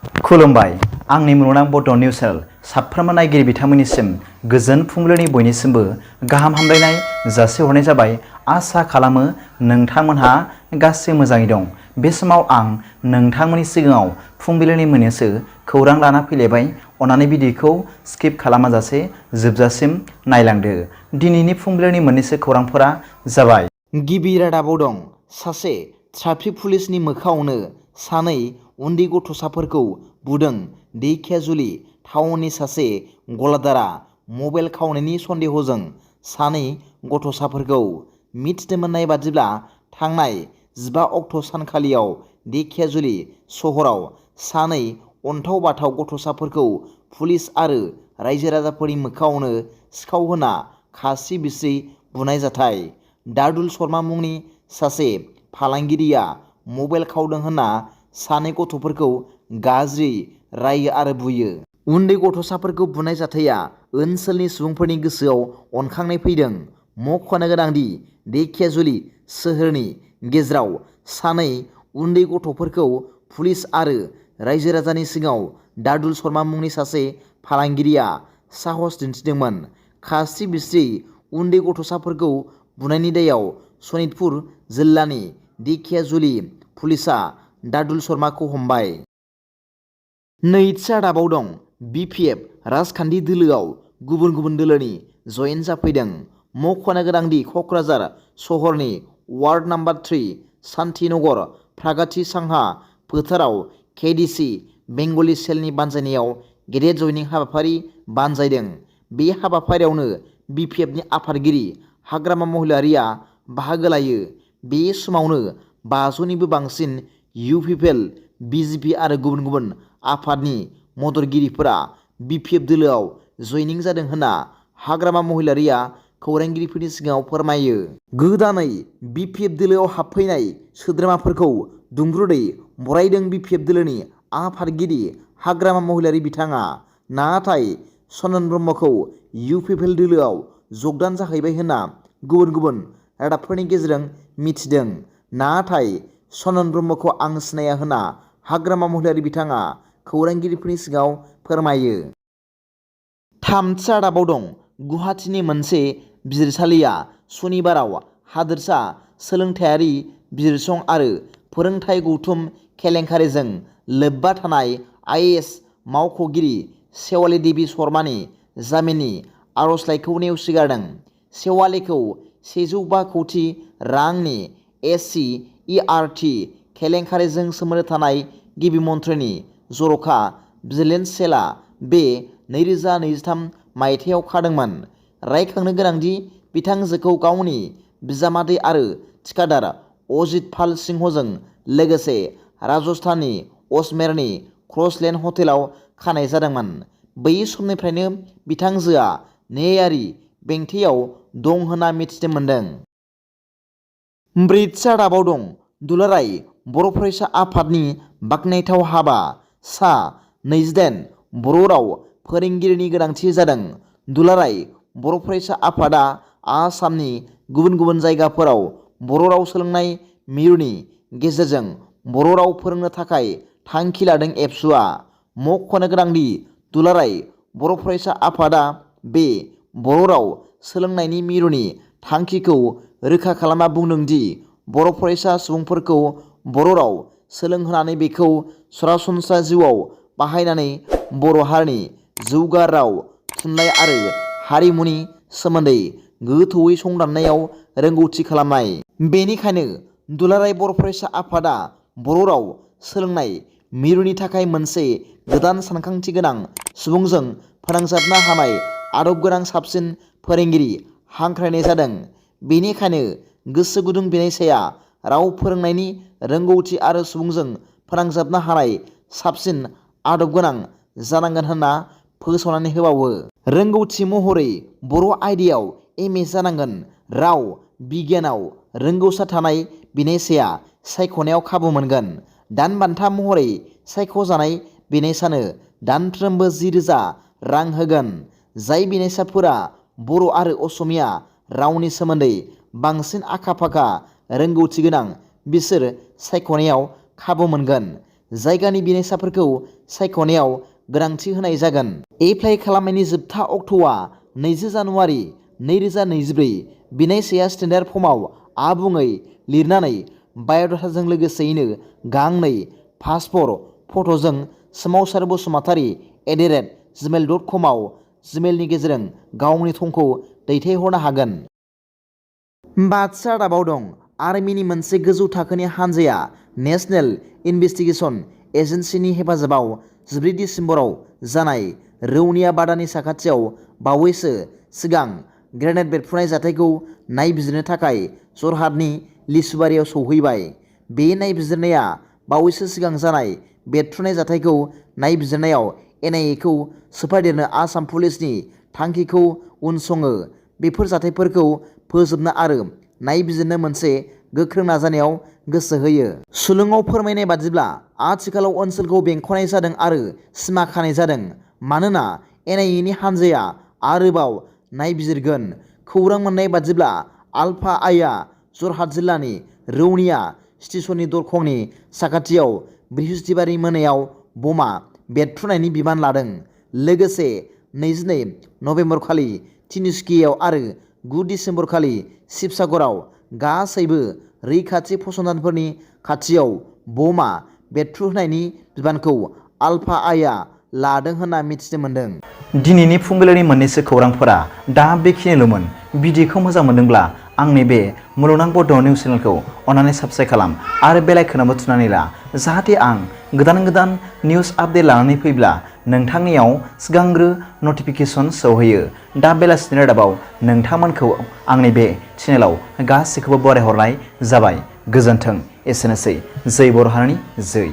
खुलुमबाय आंनि मुलुगनां बड' निउस चेनेल साफ्रोमबो नायगिरि बिथांमोननिसिम गोजोन फुंबिलिनि बयनिसिमबो गाहाम हामलायनाय जासिहरनाय जाबाय। आसा खालामो नोंथांमोनहा गासै मोजाङै दं। बे समाव आं नोंथांमोननि सिगाङाव फुंबिलिनि मोननैसो खौरां लाना फैलायबाय। अन्नानै भिडिअखौ स्किप खालामाजासे जोबजासिम नायलांदो। दिनैनि फुंबिलिनि मोननैसो खौरांफोरा जाबाय। गिबि रादाबाव दं सासे ट्राफिक पुलिसनि मोखाङावनो सानै उन्दै गथ'साफोरखौ बुदों। ढेकियाजुलि टाउननि सासे गलादारा मबाइल खावनायनि सन्देहजों सानै गथ'साफोरखौ मिथिनो मोननाय बादिब्ला थांनाय 15 अक्ट' सानखालियाव ढेकियाजुलि सहराव सानै अन्थाव बाथाव गथ'साफोरखौ पुलिस आरो रायजो राजाफोरनि मोखाङावनो सिखाव होना खास्रि बिस्रि बुनाय जाथाय। दादुल शर्मा मुंनि सासे फालांगिरिया मबाइल खावदों होनना सानै गथ'फोरखौ गाज्रि रायो आरो बुयो। उन्दै गथ'साफोरखौ बुनाय जाथाया ओनसोलनि सुबुंफोरनि गोसोआव अनखांनाय फैदों। मख'नो गोनांदि ढेकियाजुलि सोहोरनि गेजेराव सानै उन्दै गथ'फोरखौ पुलिस आरो रायजो राजानि सिगाङाव दादुल शर्मा मुंनि सासे फालांगिरिया साहस दिन्थिदोंमोन। खास्रि बिस्रि उन्दै गथ'साफोरखौ बुनायनि दायाव सनितपुर जिल्लानि ढेकियाजुलि पुलिसआ दादुल शर्माखौ हमबाय। नैथि रादाबाव दं BPF राजखान्थि दोलोआव गुबुन गुबुन दोलोनि जयेन जाफैदों। मख'नो गोनांदि क'क्राझार सहरनि वार्ड नाम्बार 3 शान्तिनगर प्रागति साहा फोथाराव KDC बेंगलि सेलनि बानजायनायाव गेदेर जयनिं हाबाफारि बानजायदों। बे हाबाफारियावनो BPFनि आफादगिरि हाग्रामा महिलारिया बाहागो लायो। बे समावनो 500निबो बांसिन UPPL BJP आरो गुबुन गुबुन आफादनि मददगिरिफोरा BPF दोलोआव जयनिं जादों होनना हाग्रामा महिलारिया खौरांगिरिफोरनि सिगाङाव फोरमायो। गोदानै BPF दोलोआव हाबफैनाय सोद्रोमाफोरखौ दुंब्रुदै बरायदों BPF दोलोनि आफादगिरि हाग्रामा महिलारि बिथाङा। नाथाय सनन ब्रह्मखौ UPPL दोलोआव जगदान जाहैबाय होनना गुबुन गुबुन रादाबफोरनि गेजेरजों मिथिदों। नाथाय सनन ब्रह्मखौ आं सिनाया होनना हाग्रामा महिलारि बिथाङा खौरांगिरिफोरनि सिगाङाव फोरमायो। थामथि रादाबाव दं गुवाहाटीनि मोनसे बिजिरसालिया सनिबाराव हादोरसा सोलोंथायारि बिजिरसं आरो फोरोंथाय गौथुम केलेंकारिजों लोब्बा थानाय IAS मावख'गिरि सेवाली देवी शर्मानि जामिननि आर'जलाइखौ नेवसिगारदों। सेवालीखौ 105 कौटि रांनि SC/ERT केलेंकारिजों सोमोन्दो थानाय गिबि मन्थ्रिनि जर'खा भिजिलेन्स सेलआ बे 2023 मायथाइयाव खादोंमोन। रायखांनो गोनांदि बिथांजोखौ गावनि बिजामादै आरो थिखादार अजित पाल सिंहजों लोगोसे राजस्थाननि अजमेरनि क्रसलेन्ड हटेलाव खानाय जादोंमोन। बै समनिफ्रायनो बिथांजोआ न्यायारि बेंथेयाव दं होनना मिथिनो मोन्दों। ब्रैथि रादाबाव दं दुलाराय बर' फरायसा आफादनि बाख्नायथाव हाबा। सा 28 बर' राव फोरोंगिरिनि गोनांथि जादों। दुलाराय बर' फरायसा आफादा आसामनि गुबुन गुबुन जायगाफोराव बर' राव सोलोंनाय मिरुनि गेजेरजों बर' राव फोरोंनो थाखाय थांखि लादों। एबसुआ मख'नो गोनांदि दुलाराय बर' फरायसा आफादा बे बर' राव सोलोंनायनि मिरुनि थांखिखौ रोखा खालामना बुंदों दि बर' फरायसा सुबुंफोरखौ बर' राव सोलोंहोनानै बेखौ सरासनस्रा जिउआव बाहायनानै बर' हारिनि जौगा राव थुनलाइ आरो हारिमुनि सोमोन्दै गोथौयै संदाननायाव रोंगौथि खालामनाय। बेनिखायनो दुलाराय बर' फरायसा आफादा बर' राव सोलोंनाय मिरुनि थाखाय मोनसे गोदान सानखांथि गोनां सुबुंजों फोनांजाबनो हानाय आदब गोनां साबसिन फोरोंगिरि हांख्रायनाय जादों। बेनिखायनो गोसो गुदुं बिनायसाया राव फोरोंनायनि रोंगौथि आरो सुबुंजों फोनांजाबनो हानाय साबसिन आदब गोनां जानांगोन होनना फोसावनानै होबावो। रोंगौथि महरै बर' आयदायाव MA जानांगोन। राव बिगियानाव रोंगौसा थानाय बिनायसाया सायख'नायाव खाबु मोनगोन। दान बान्था महरै सायख'जानाय बिनायसानो दानफ्रोमबो 10,000 रां होगोन। जाय बिनायसाफोरा बर' आरो असमिया रावनि सोमोन्दै बांसिन आखा फाखा रोंगौथि गोनां बिसोर सायख'नायाव खाबु मोनगोन। जायगानि बिनायसाफोरखौ सायख'नायाव गोनांथि होनाय जागोन। एप्लाइ खालामनायनि जोबथा अक्ट'आ 20 जानुवारि 2024। बिनाय साया स्टेन्डार्ड फर्मआव आबुङै लिरनानै बाय'डाटाजों लोगोसेयैनो गांनै पासपर्ट फट'जों सोमावसार बसुमतारी @gmail.com आव जिमेलनि गेजेरजों गावनि थंखौ दैथायहरनो हागोन। बाक्सा दाबाव दं। आर्मिनि मोनसे गोजौ थाखोनि हानजाया नेशनेल इनभेस्टिगेसन एजेन्सिनि हेफाजाबाव 14 दिसेम्बराव जानाय रौनिया बादानि साखाथियाव बावैसो सिगां ग्रेनेड बेरफ्रुनाय जाथायखौ नायबिजिरनो थाखाय जरहाटनि लिसुबारियाव सौहैबाय। बे नायबिजिरनाया बावैसो सिगां जानाय बेरफ्रुनाय जाथायखौ नायबिजिरनायाव NIA खौ सोफादेरनो आसाम पुलिसनि थांखिखौ उनसङो। बेफोर जाथायफोरखौ फोजोबनो आरो नायबिजिरनो मोनसे गोख्रों नाजानायाव गोसो होयो। सुलुङाव फोरमायनाय बादिब्ला आथिखालाव ओनसोलखौ बेंखनाय जादों आरो सिमा खानाय जादों मानोना NIA नि हानजाया आरोबाव नायबिजिरगोन। खौरां मोननाय बादिब्ला आलफा आइआ जरहाट जिल्लानि रौनिया स्टेशननि दरखंनि साखाथियाव बृहस्पतिबारनि मोनायाव बमा बेरफ्रुनायनि बिबान लादों। लोगोसे 22 नबेम्बर खालि तिनिसुकियायाव आरो 9 दिसेम्बर खालि शिबसागराव गासैबो रैखाथि फसंथानफोरनि खाथियाव बमा बेरफ्रुहोनायनि बिबानखौ आलफा आइआ लादों होनना मिथिनो मोन्दों। दिनैनि फुंबिलिनि मोननैसो खौरांफोरा दा बेखिनिल'मोन। भिडिअखौ मोजां मोनदोंब्ला आंनि बे मुलुगनां बड' निउस चेनेलखौ अन्नानै साबस्क्राइब खालाम आरो बेल आइकनआवबो थुनानै ला जाहाथे आं गोदान निउस आपडेट लानानै फैब्ला नोंथांनियाव सिगांग्रो नटिफिकेसन सौहैयो। दा बेलासिनि रादाबाव नोंथांमोनखौ आंनि बे चेनेलाव गासैखौबो बरायहरनाय जाबाय। गोजोन्थों। एसेनोसै। जै बर' हारिनि जै।